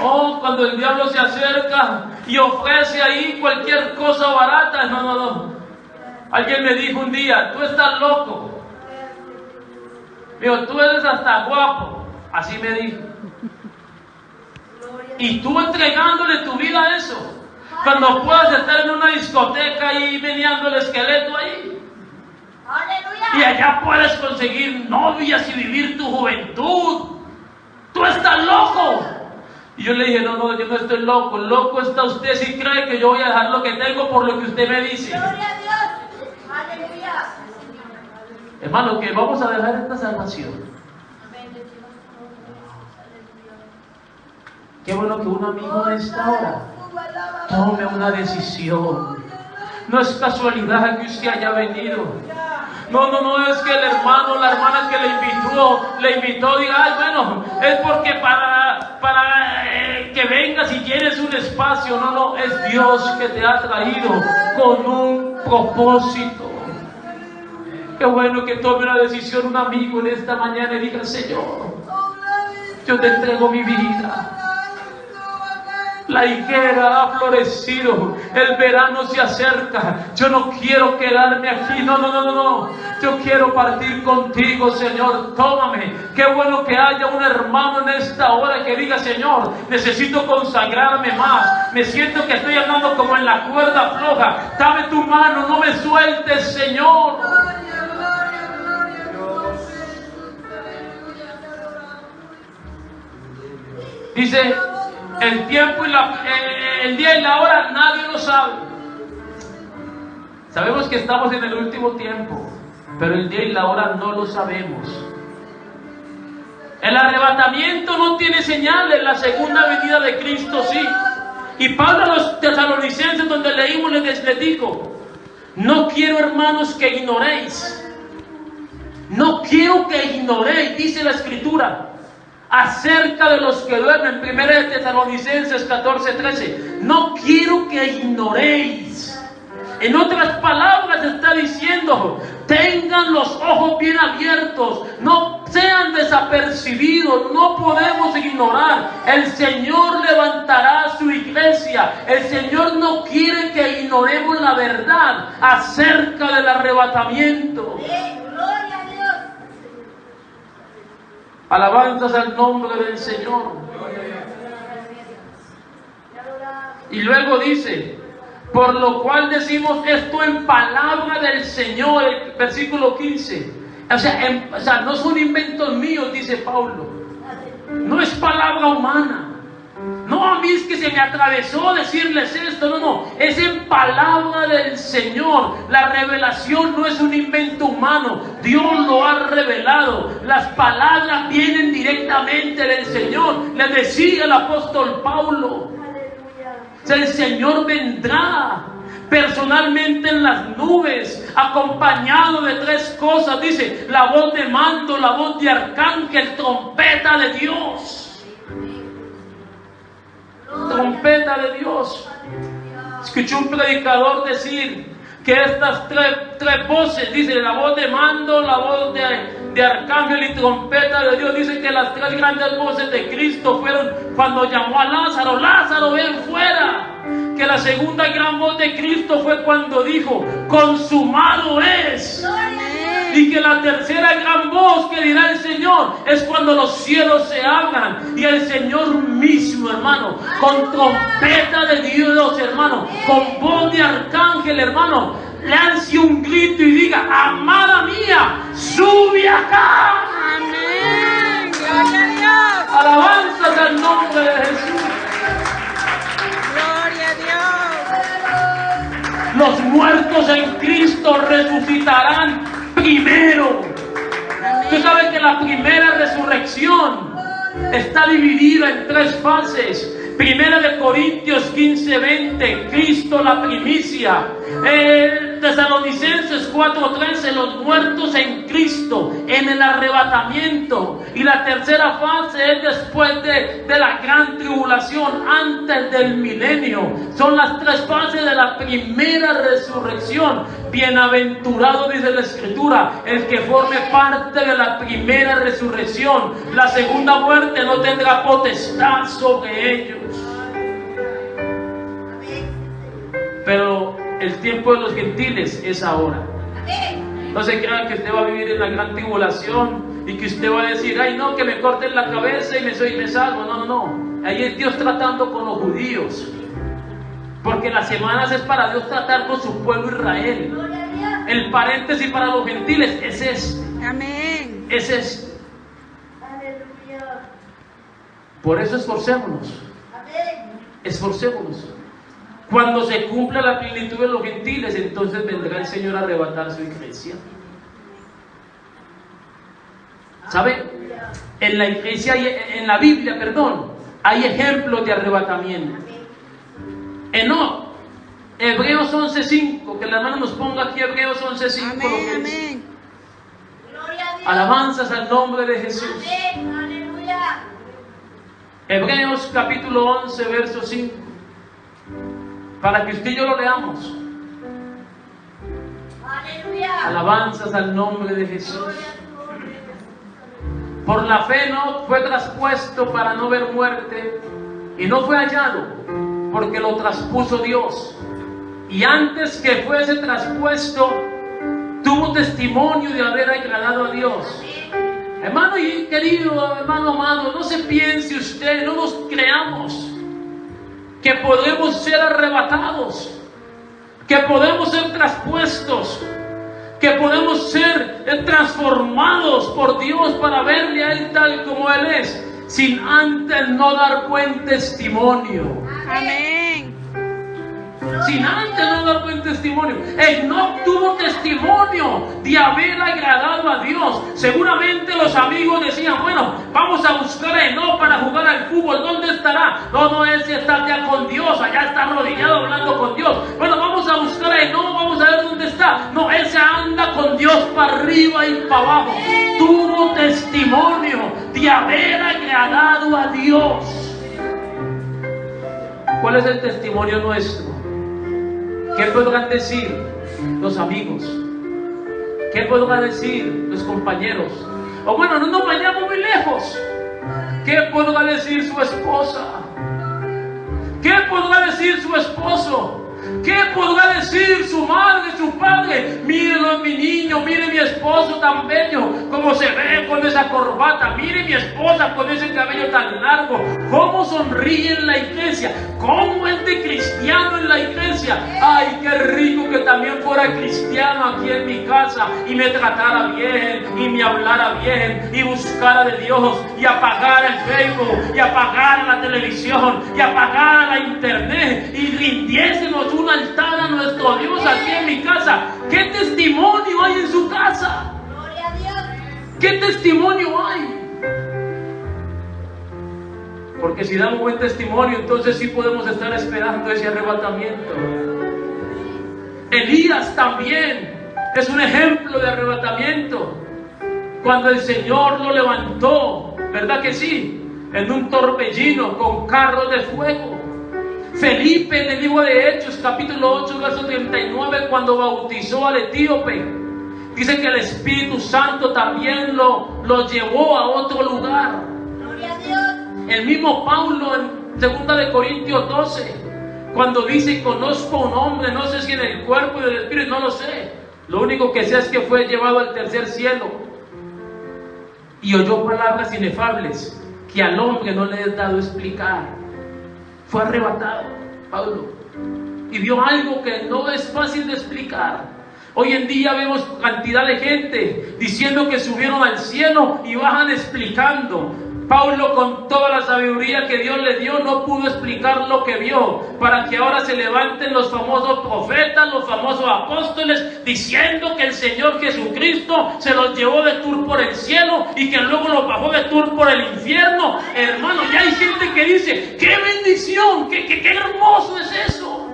Oh, cuando el diablo se acerca y ofrece ahí cualquier cosa barata. No. Alguien me dijo un día: tú estás loco. Digo, tú eres hasta guapo. Así me dijo. Y tú entregándole tu vida a eso, cuando puedas estar en una discoteca y meneando el esqueleto ahí. Y allá puedes conseguir novias y vivir tu juventud. Tú estás loco. Y yo le dije: no, yo no estoy loco. Loco está usted si cree que yo voy a dejar lo que tengo por lo que usted me dice. Gloria a Dios. Aleluya. Hermano, que vamos a dejar esta salvación. Qué bueno que un amigo en esta hora tome una decisión. No es casualidad que usted haya venido. No, es que el hermano, la hermana que le invitó, diga: ay, bueno, es porque para que vengas y llenes un espacio. No, es Dios que te ha traído con un propósito. Qué bueno que tome una decisión un amigo en esta mañana y diga: Señor, yo te entrego mi vida. La higuera ha florecido, el verano se acerca, yo no quiero quedarme aquí, no, yo quiero partir contigo, Señor, tómame. Qué bueno que haya un hermano en esta hora que diga: Señor, necesito consagrarme más, me siento que estoy andando como en la cuerda floja, dame tu mano, no me sueltes, Señor. Dice: el tiempo y el día y la hora nadie lo sabe. Sabemos que estamos en el último tiempo, pero el día y la hora no lo sabemos. El arrebatamiento no tiene señales, la segunda venida de Cristo sí. Y Pablo a los tesalonicenses, donde leímos, les dijo: no quiero, hermanos, que ignoréis. No quiero que ignoréis, dice la Escritura, acerca de los que duermen. 1 Tesalonicenses 14:13. No quiero que ignoréis. En otras palabras está diciendo: tengan los ojos bien abiertos, no sean desapercibidos, no podemos ignorar. El Señor levantará su iglesia. El Señor no quiere que ignoremos la verdad acerca del arrebatamiento. Gloria a Dios. Alabanzas al nombre del Señor. Y luego dice: Por lo cual decimos esto en palabra del Señor, el versículo 15. O sea, no son inventos míos, dice Pablo. No es palabra humana. No, a mí es que se me atravesó decirles esto. No. Es en palabra del Señor. La revelación no es un invento humano. Dios lo ha revelado. Las palabras vienen directamente del Señor. Le decía el apóstol Pablo. El Señor vendrá personalmente en las nubes, acompañado de 3 cosas. Dice, la voz de mando, la voz de arcángel, trompeta de Dios. Trompeta de Dios. Escuché un predicador decir que estas tres voces, dice, la voz de mando, la voz de arcángel y trompeta de Dios, dice que las 3 grandes voces de Cristo fueron cuando llamó a Lázaro: Lázaro, ven fuera. Que la segunda gran voz de Cristo fue cuando dijo: consumado es. Y que la tercera gran voz que dirá el Señor es cuando los cielos se abran y el Señor mismo, hermano, con trompeta de Dios, hermano, con voz de arcángel, hermano, lance un grito y diga: amada mía, sube acá. Amén. Gloria a Dios. Alabanzas al nombre de Jesús. Gloria a Dios. Los muertos en Cristo resucitarán primero. Tú sabes que la primera resurrección está dividida en 3 fases. Primera de Corintios 15:20, Cristo la primicia. Tesalonicenses 4:13, los muertos en Cristo, en el arrebatamiento. Y la tercera fase es después de la gran tribulación, antes del milenio. Son las 3 fases de la primera resurrección. Bienaventurado, dice la Escritura, el que forme parte de la primera resurrección. La segunda muerte no tendrá potestad sobre ellos. Pero el tiempo de los gentiles es ahora. No se crean que usted va a vivir en la gran tribulación y que usted va a decir: ay no, que me corten la cabeza y me salvo. No. Ahí es Dios tratando con los judíos. Porque las semanas es para Dios tratar con su pueblo Israel. El paréntesis para los gentiles es este. Amén. Es este. Por eso esforcémonos. Esforcémonos. Cuando se cumpla la plenitud de los gentiles, entonces vendrá el Señor a arrebatar su iglesia. ¿Sabe? En la iglesia, en la Biblia, hay ejemplos de arrebatamiento. Enoc, Hebreos 11:5, que la hermana nos ponga aquí Hebreos 11:5. Amén, amén. Alabanzas al nombre de Jesús. Amén, aleluya. Hebreos capítulo 11, verso 5. Para que usted y yo lo leamos. Aleluya. Alabanzas al nombre de Jesús. Por la fe Enoc fue traspuesto para no ver muerte, y no fue hallado, porque lo traspuso Dios. Y antes que fuese traspuesto, tuvo testimonio de haber agradado a Dios. Hermano y querido, hermano amado, no se piense usted, no nos creamos que podemos ser arrebatados, que podemos ser traspuestos, que podemos ser transformados por Dios para verle a Él tal como Él es, sin antes no dar buen testimonio. Amén. Sin antes no dar buen testimonio. Enoc tuvo testimonio de haber agradado a Dios. Seguramente los amigos decían: bueno, vamos a buscar a Enoc para jugar al fútbol. ¿Dónde estará? No, ese está ya con Dios, allá está arrodillado hablando con Dios. Bueno, vamos a buscar a Enoc, vamos a ver dónde está. No, él se anda con Dios para arriba y para abajo. Tuvo testimonio de haber agradado a Dios. ¿Cuál es el testimonio nuestro? ¿Qué podrán decir los amigos? ¿Qué podrán decir los compañeros? O bueno, no nos vayamos muy lejos. ¿Qué podrá decir su esposa? ¿Qué podrá decir su esposo? ¿Qué podrá decir su madre, su padre? Mírenlo en mi niño, mire mi esposo tan bello, cómo se ve con esa corbata, mire mi esposa con ese cabello tan largo, cómo sonríe en la iglesia, cómo es de cristiano en la iglesia. Ay, qué rico que también fuera cristiano aquí en mi casa y me tratara bien y me hablara bien y buscara de Dios y apagara el Facebook y apagara la televisión y apagara la internet y rindiésemos un altar a nuestro Dios aquí en mi casa. ¿Qué testimonio hay en su casa? Gloria a Dios. ¿Qué testimonio hay? Porque si damos buen testimonio, entonces sí podemos estar esperando ese arrebatamiento. Elías también es un ejemplo de arrebatamiento. Cuando el Señor lo levantó, ¿verdad que sí? En un torbellino con carros de fuego. Felipe en el libro de Hechos, capítulo 8, verso 39, cuando bautizó al etíope, dice que el Espíritu Santo también lo llevó a otro lugar. Gloria a Dios. El mismo Pablo en 2 de Corintios 12, cuando dice, conozco a un hombre, no sé si en el cuerpo y en el espíritu, no lo sé. Lo único que sé es que fue llevado al tercer cielo y oyó palabras inefables que al hombre no le he dado explicar. Fue arrebatado, Pablo, y vio algo que no es fácil de explicar. Hoy en día vemos cantidad de gente diciendo que subieron al cielo y bajan explicando. Pablo, con toda la sabiduría que Dios le dio, no pudo explicar lo que vio, para que ahora se levanten los famosos profetas, los famosos apóstoles, diciendo que el Señor Jesucristo se los llevó de tour por el cielo y que luego los bajó de tour por el infierno. Hermano, ya hay gente que dice, ¡qué bendición! ¡Qué hermoso es eso!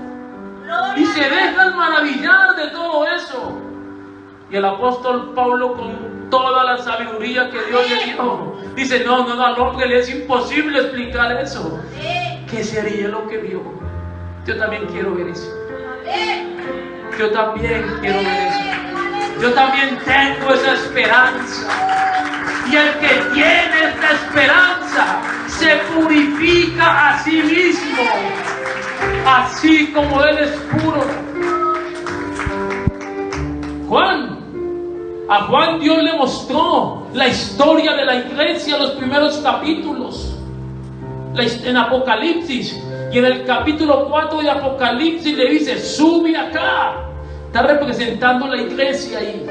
Y se dejan maravillar de todo eso. Y el apóstol Pablo, con toda la sabiduría que Dios le dio, dice, no, al hombre le es imposible explicar eso. ¿Qué sería lo que vio? Yo también quiero ver eso. Yo también quiero ver eso. Yo también tengo esa esperanza. Y el que tiene esta esperanza se purifica a sí mismo, así como Él es puro. A Juan Dios le mostró la historia de la iglesia, los primeros capítulos en Apocalipsis, y en el capítulo 4 de Apocalipsis le dice, sube acá. Está representando la iglesia ahí.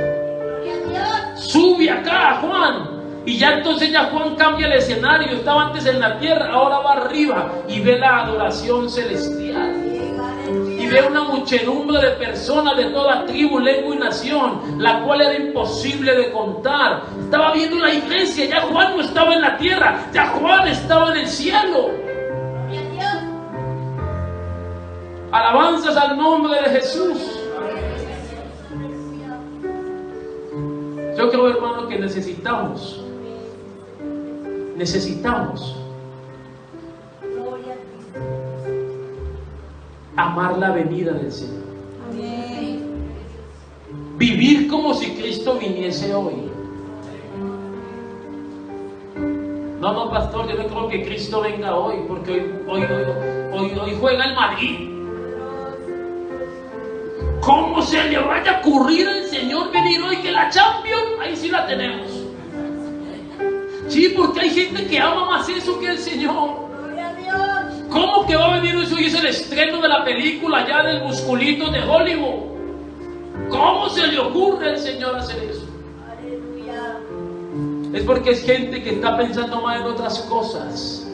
Sube acá, Juan. Y ya entonces ya Juan cambia el escenario. Estaba antes en la tierra, ahora va arriba y ve la adoración celestial. Y ve una muchedumbre de personas de toda tribu, lengua y nación, la cual era imposible de contar. Estaba viendo la iglesia, ya Juan no estaba en la tierra, ya Juan estaba en el cielo. Alabanzas al nombre de Jesús. Yo creo, hermano, que necesitamos amar la venida del Señor. Amén. Vivir como si Cristo viniese hoy. No, pastor, yo no creo que Cristo venga hoy, porque hoy juega el Madrid. ¿Cómo se le vaya a ocurrir al Señor venir hoy que la Champions? Ahí sí la tenemos. Sí, porque hay gente que ama más eso que el Señor. ¿Cómo que va a venir eso? Hoy es el estreno de la película ya del musculito de Hollywood. ¿Cómo se le ocurre al Señor hacer eso? Aleluya. Es porque es gente que está pensando más en otras cosas.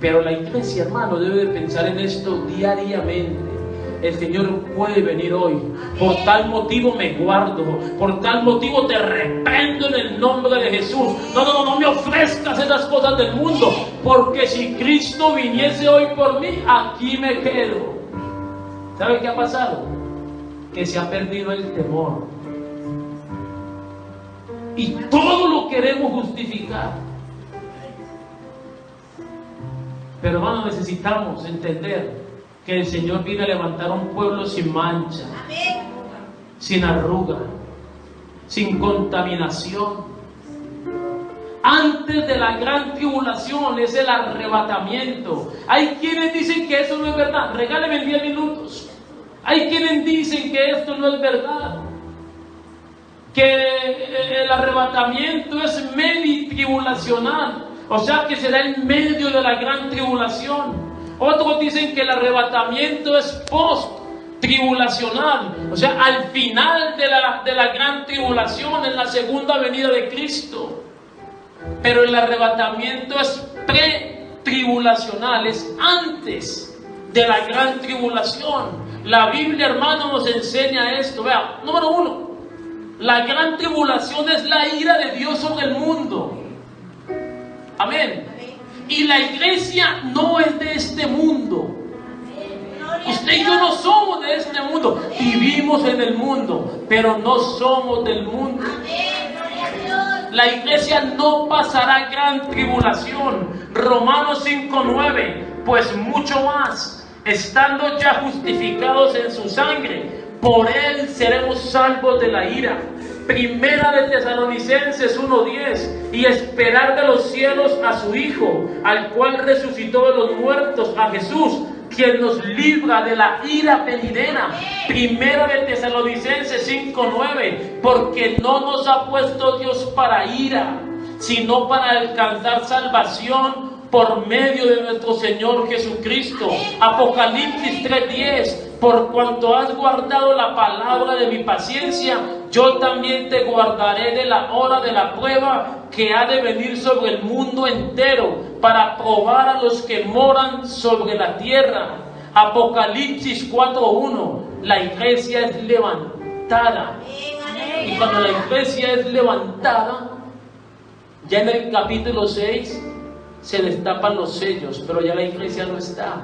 Pero la iglesia, hermano, debe de pensar en esto diariamente. El Señor puede venir hoy. Por tal motivo me guardo. Por tal motivo te reprendo en el nombre de Jesús. No me ofrezcas esas cosas del mundo. Porque si Cristo viniese hoy por mí, aquí me quedo. ¿Sabe qué ha pasado? Que se ha perdido el temor. Y todo lo queremos justificar. Pero hermano, necesitamos entender que el Señor viene a levantar un pueblo sin mancha, sin arruga, sin contaminación. antes de la gran tribulación es el arrebatamiento. Hay quienes dicen que eso no es verdad. Regáleme 10 minutos. Hay quienes dicen que esto no es verdad, que el arrebatamiento es medi-tribulacional, o sea que será en medio de la gran tribulación. Otros dicen que el arrebatamiento es post-tribulacional, o sea, al final de la gran tribulación, en la segunda venida de Cristo. Pero el arrebatamiento es pre-tribulacional, es antes de la gran tribulación. La Biblia, hermano, nos enseña esto. Vea, número 1, la gran tribulación es la ira de Dios sobre el mundo. Amén. Y la iglesia no es de este mundo. Usted y yo no somos de este mundo. Vivimos en el mundo, pero no somos del mundo. La iglesia no pasará gran tribulación. Romanos 5:9. Pues mucho más, estando ya justificados en su sangre, por él seremos salvos de la ira. Primera de Tesalonicenses 1:10. Y esperar de los cielos a su Hijo, al cual resucitó de los muertos, a Jesús, quien nos libra de la ira venidera. Primera de Tesalonicenses 5:9. Porque no nos ha puesto Dios para ira, sino para alcanzar salvación por medio de nuestro Señor Jesucristo. Apocalipsis 3:10. Por cuanto has guardado la palabra de mi paciencia, yo también te guardaré de la hora de la prueba que ha de venir sobre el mundo entero, para probar a los que moran sobre la tierra. Apocalipsis 4:1. La iglesia es levantada. Y cuando la iglesia es levantada, ya en el capítulo 6 se destapan los sellos, pero ya la iglesia no está.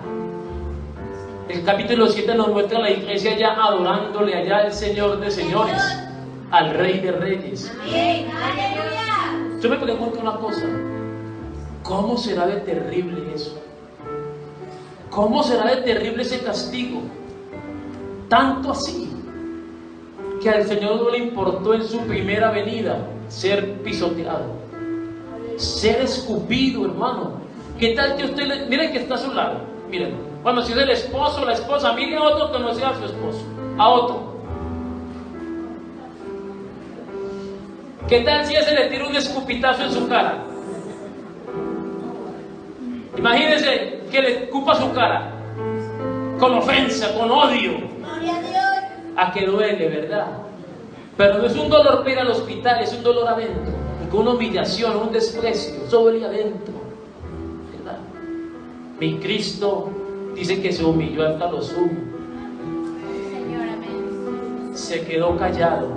El capítulo 7 nos muestra a la iglesia ya adorándole allá al Señor de señores, al Rey de reyes. Yo me pregunto una cosa: ¿cómo será de terrible eso? ¿Cómo será de terrible ese castigo? Tanto así que al Señor no le importó en su primera venida ser pisoteado, ser escupido, hermano. ¿Qué tal que usted le... Miren que está a su lado, miren, cuando si es el esposo o la esposa, mire a otro que no sea su esposo, a otro. ¿Qué tal si ese le tira un escupitazo en su cara? Imagínense que le escupa su cara con ofensa, con odio. A que duele, ¿verdad? Pero no es un dolor para ir al hospital, es un dolor adentro, con una humillación, un desprecio, eso duele adentro, ¿verdad? Mi Cristo dice que se humilló hasta lo sumo. Se quedó callado.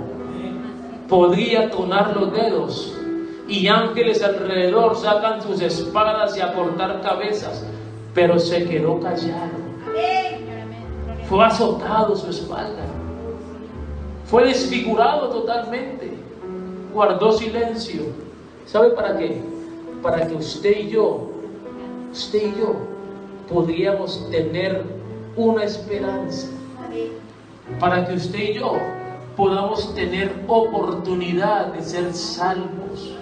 Podría tronar los dedos y ángeles alrededor sacan sus espadas y a cortar cabezas, pero se quedó callado. Fue azotado su espalda, fue desfigurado totalmente, guardó silencio. ¿Sabe para qué? Para que usted y yo podríamos tener una esperanza, para que usted y yo podamos tener oportunidad de ser salvos,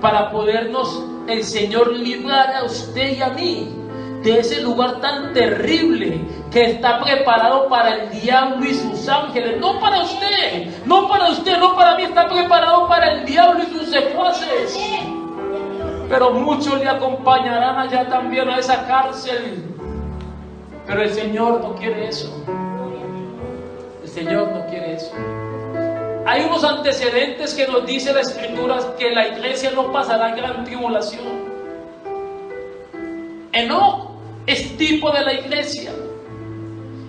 para podernos el Señor librar a usted y a mí de ese lugar tan terrible que está preparado para el diablo y sus ángeles. No para usted, no para usted, no para mí, está preparado para el diablo y sus secuaces. Pero muchos le acompañarán allá también a esa cárcel. Pero el Señor no quiere eso. El Señor no quiere eso. Hay unos antecedentes que nos dice la Escritura que la iglesia no pasará gran tribulación. Enoc es tipo de la iglesia,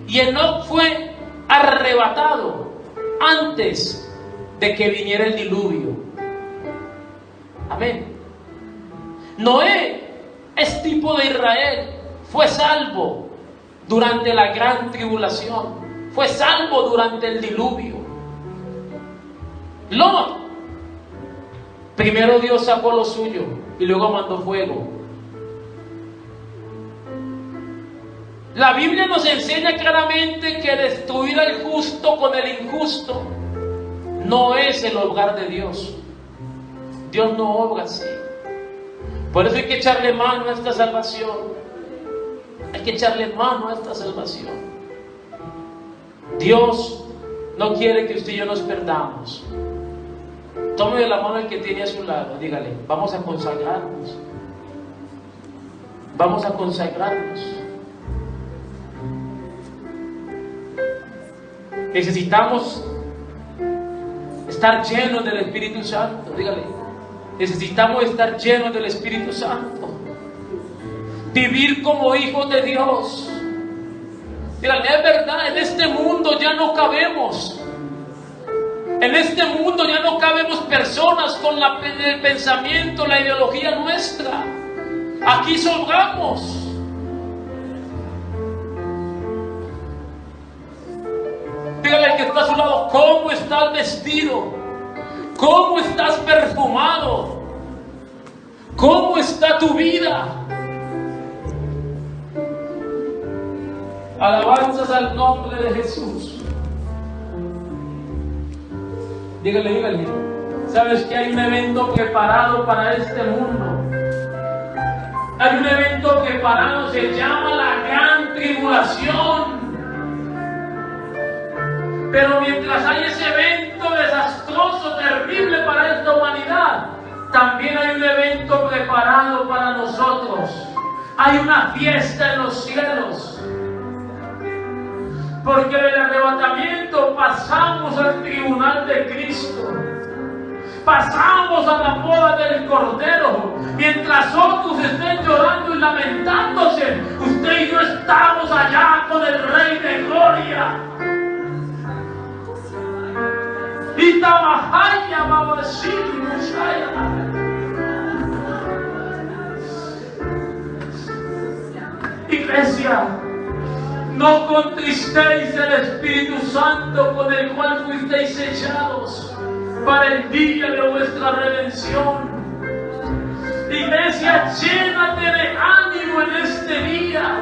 y Enoc fue arrebatado antes de que viniera el diluvio. Amén. Noé es tipo de Israel, fue salvo durante la gran tribulación, fue salvo durante el diluvio. Lot, primero Dios sacó lo suyo y luego mandó fuego. La Biblia nos enseña claramente que destruir al justo con el injusto no es el hogar de Dios. Dios no obra así. Por eso hay que echarle mano a esta salvación. Hay que echarle mano a esta salvación. Dios no quiere que usted y yo nos perdamos. Tome de la mano el que tiene a su lado. Dígale, vamos a consagrarnos. Vamos a consagrarnos. Necesitamos estar llenos del Espíritu Santo. Dígale, necesitamos estar llenos del Espíritu Santo. Vivir como hijos de Dios. Dígale, es verdad, en este mundo ya no cabemos. En este mundo ya no cabemos personas con el pensamiento, la ideología nuestra. Aquí sobramos. Dígale al que está a su lado, ¿cómo estás vestido? ¿Cómo estás perfumado? ¿Cómo está tu vida? Alabanzas al nombre de Jesús. Dígale, ¿sabes que hay un evento preparado para este mundo? Hay un evento preparado, se llama la Gran Tribulación. Pero mientras hay ese evento desastroso, terrible para esta humanidad, también hay un evento preparado para nosotros. Hay una fiesta en los cielos. Porque del arrebatamiento pasamos al tribunal de Cristo. Pasamos a la boda del Cordero. Mientras otros estén llorando y lamentándose, usted y yo estamos allá con el Rey de Gloria. Iglesia, no contristéis el Espíritu Santo con el cual fuisteis sellados para el día de vuestra redención. Iglesia, llénate de ánimo en este día.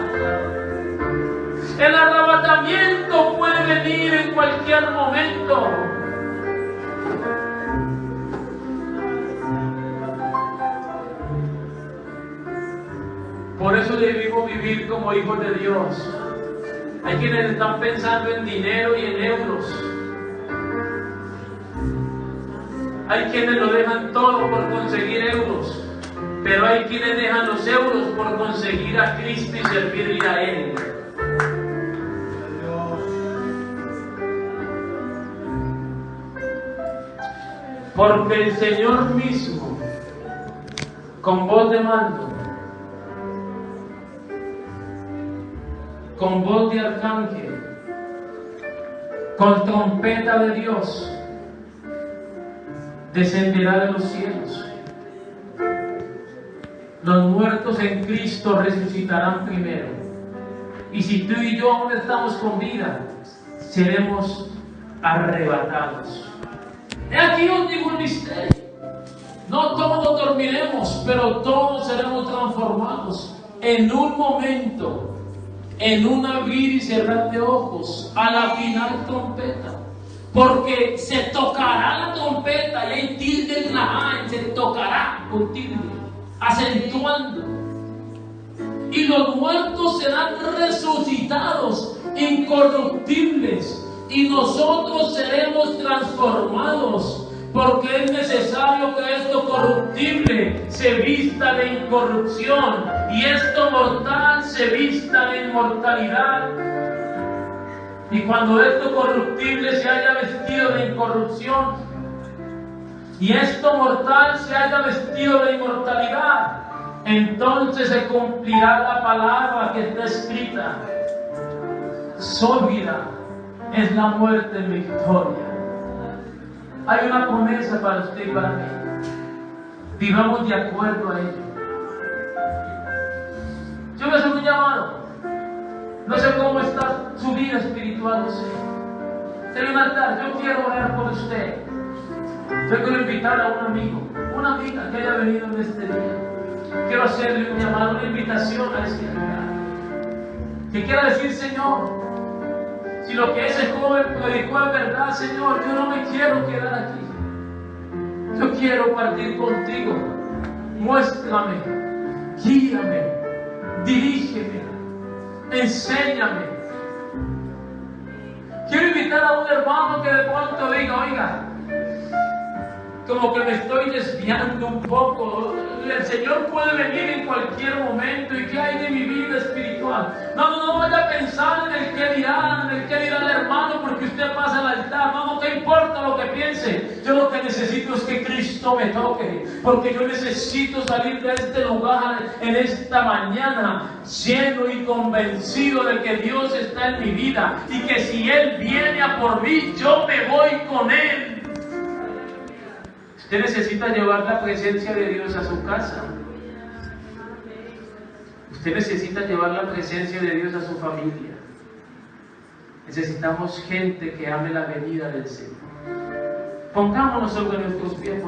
El arrebatamiento puede venir en cualquier momento. Por eso debemos vivir como hijos de Dios. Hay quienes están pensando en dinero y en euros. Hay quienes lo dejan todo por conseguir euros. Pero hay quienes dejan los euros por conseguir a Cristo y servirle a Él. Porque el Señor mismo, con voz de mando, con voz de arcángel, con trompeta de Dios, descenderá de los cielos. Los muertos en Cristo resucitarán primero. Y si tú y yo aún estamos con vida, seremos arrebatados. He aquí os digo un misterio. No todos dormiremos, pero todos seremos transformados en un momento, en un abrir y cerrar de ojos, a la final trompeta. Porque se tocará la trompeta, y hay tilde en la A, se tocará con tilde, acentuando. Y los muertos serán resucitados, incorruptibles, y nosotros seremos transformados. Porque es necesario que esto corruptible se vista de incorrupción y esto mortal se vista de inmortalidad. Y cuando esto corruptible se haya vestido de incorrupción y esto mortal se haya vestido de inmortalidad, entonces se cumplirá la palabra que está escrita: sólida es la muerte en victoria. Hay una promesa para usted y para mí. Vivamos de acuerdo a ello. Yo voy a hacer un llamado. No sé cómo está su vida espiritual, no sé. Señor altar, yo quiero orar por usted. Yo quiero invitar a un amigo, una amiga que haya venido en este día. Quiero hacerle un llamado, una invitación a este lugar. Que quiera decir: Señor, si lo que ese joven predicó es verdad, Señor, yo no me quiero quedar aquí. Yo quiero partir contigo. Muéstrame, guíame, dirígeme, enséñame. Quiero invitar a un hermano que de pronto diga, oiga, como que me estoy desviando un poco. El Señor puede venir en cualquier momento. ¿Y qué hay de mi vida espiritual? No vaya a pensar en el que dirá el hermano porque usted pasa al altar. No te importa lo que piense. Yo lo que necesito es que Cristo me toque, porque yo necesito salir de este lugar en esta mañana lleno y convencido de que Dios está en mi vida y que si Él viene a por mí, yo me voy con Él. Usted necesita llevar la presencia de Dios a su casa. Usted necesita llevar la presencia de Dios a su familia. Necesitamos gente que ame la venida del Señor. Pongámonos sobre nuestros pies.